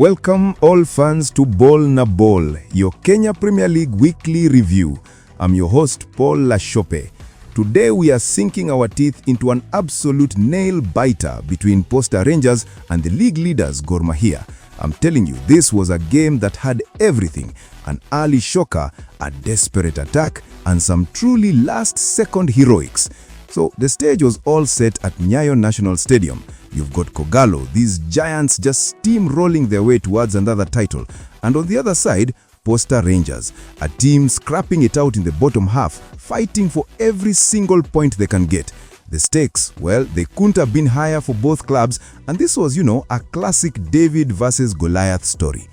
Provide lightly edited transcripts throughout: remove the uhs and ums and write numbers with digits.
Welcome all fans to Ball na Ball, your Kenya Premier League weekly review. I'm your host Paul Lashope. Today we are sinking our teeth into an absolute nail-biter between Posta Rangers and the league leaders Gor Mahia. I'm telling you, this was a game that had everything: an early shocker, a desperate attack, and some truly last-second heroics. So the stage was all set at Nyayo National Stadium. You've got Kogalo, these giants just steamrolling their way towards another title. And on the other side, Posta Rangers, a team scrapping it out in the bottom half, fighting for every single point they can get. The stakes, well, they couldn't have been higher for both clubs, and this was, a classic David versus Goliath story.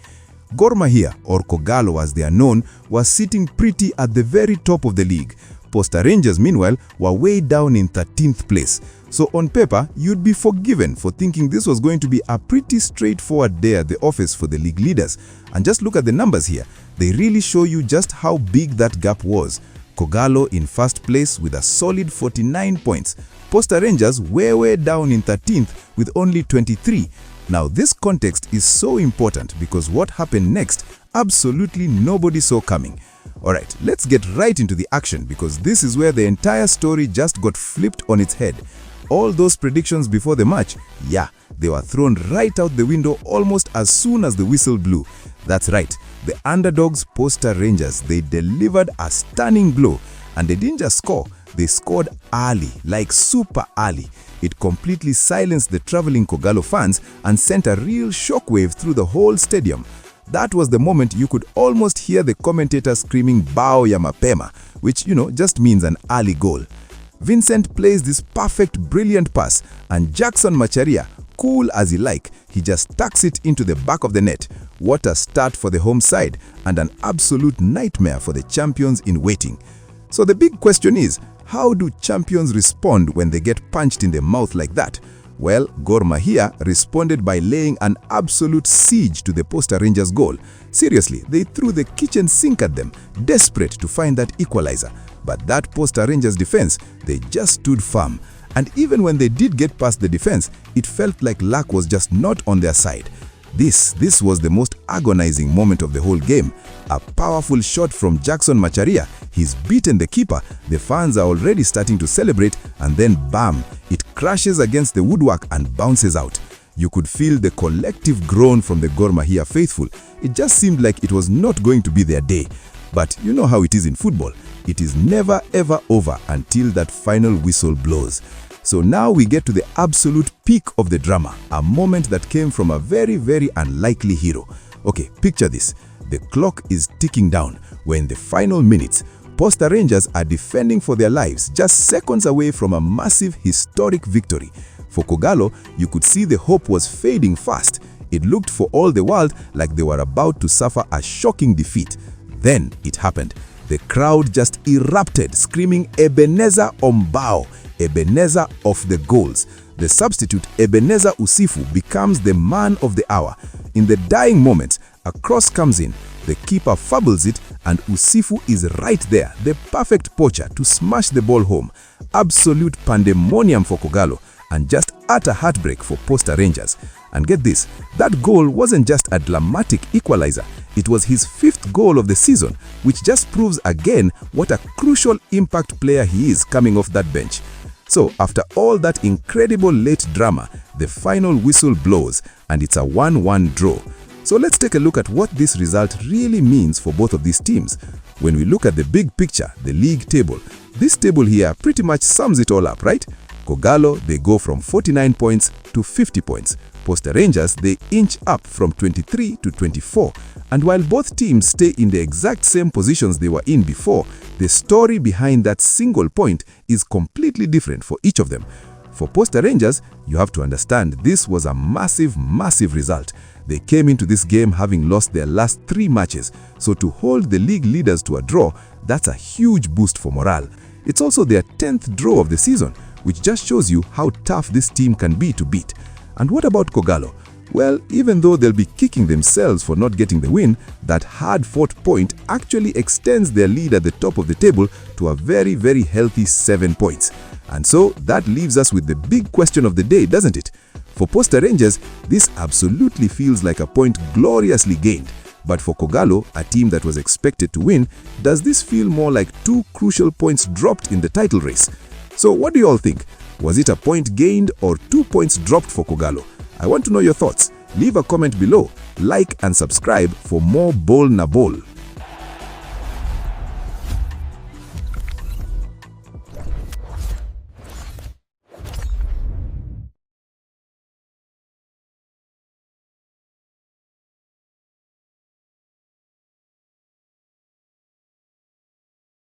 Gor Mahia, or Kogalo as they are known, was sitting pretty at the very top of the league. Posta Rangers, meanwhile, were way down in 13th place. So on paper, you'd be forgiven for thinking this was going to be a pretty straightforward day at the office for the league leaders. And just look at the numbers here. They really show you just how big that gap was. Kogalo in first place with a solid 49 points. Posta Rangers way down in 13th with only 23. Now this context is so important because what happened next, absolutely nobody saw coming. Alright, let's get right into the action because this is where the entire story just got flipped on its head. All those predictions before the match, they were thrown right out the window almost as soon as the whistle blew. That's right, the underdogs Posta Rangers, they delivered a stunning blow, and they didn't just score, they scored early, like super early. It completely silenced the traveling Kogalo fans and sent a real shockwave through the whole stadium. That was the moment you could almost hear the commentators screaming "Bao ya mapema," which, just means an early goal. Vincent plays this perfect, brilliant pass, and Jackson Macharia, cool as he just tucks it into the back of the net. What a start for the home side, and an absolute nightmare for the champions in waiting. So the big question is, how do champions respond when they get punched in the mouth like that? Well, Gor Mahia responded by laying an absolute siege to the Posta Rangers goal. Seriously, they threw the kitchen sink at them, desperate to find that equalizer. But that Posta Rangers defense, they just stood firm. And even when they did get past the defense, it felt like luck was just not on their side. This was the most agonizing moment of the whole game. A powerful shot from Jackson Macharia. He's beaten the keeper. The fans are already starting to celebrate, and then bam, it crashes against the woodwork and bounces out. You could feel the collective groan from the Gor Mahia faithful. It just seemed like it was not going to be their day. But you know how it is in football. It is never ever over until that final whistle blows. So now we get to the absolute peak of the drama, a moment that came from a very unlikely hero. Okay, picture this. The clock is ticking down. We're in the final minutes. Posta Rangers are defending for their lives, just seconds away from a massive historic victory. For Kogalo, you could see the hope was fading fast. It looked for all the world like they were about to suffer a shocking defeat. Then it happened. The crowd just erupted, screaming Ebenezer Ombao, Ebenezer of the goals. The substitute Ebenezer Usifu becomes the man of the hour. In the dying moments, a cross comes in, the keeper fumbles it, and Usifu is right there, the perfect poacher to smash the ball home. Absolute pandemonium for Kogalo, and just utter heartbreak for Posta Rangers. And get this, that goal wasn't just a dramatic equalizer, it was his 5th goal of the season, which just proves again what a crucial impact player he is coming off that bench. So after all that incredible late drama, the final whistle blows and it's a 1-1 draw. So let's take a look at what this result really means for both of these teams. When we look at the big picture, the league table, this table here pretty much sums it all up, right? Kogalo, they go from 49 points to 50 points. Posta Rangers, they inch up from 23 to 24. And while both teams stay in the exact same positions they were in before, the story behind that single point is completely different for each of them. For Posta Rangers, you have to understand this was a massive result. They came into this game having lost their last 3 matches, so to hold the league leaders to a draw, that's a huge boost for morale. It's also their 10th draw of the season, which just shows you how tough this team can be to beat. And what about Kogalo? Well, even though they'll be kicking themselves for not getting the win, that hard-fought point actually extends their lead at the top of the table to a very healthy 7 points. And so that leaves us with the big question of the day, doesn't it? For Posta Rangers, this absolutely feels like a point gloriously gained. But for Kogalo, a team that was expected to win, does this feel more like 2 crucial points dropped in the title race? So what do you all think? Was it a point gained or 2 points dropped for Kogalo? I want to know your thoughts. Leave a comment below, like and subscribe for more Ball na Ball.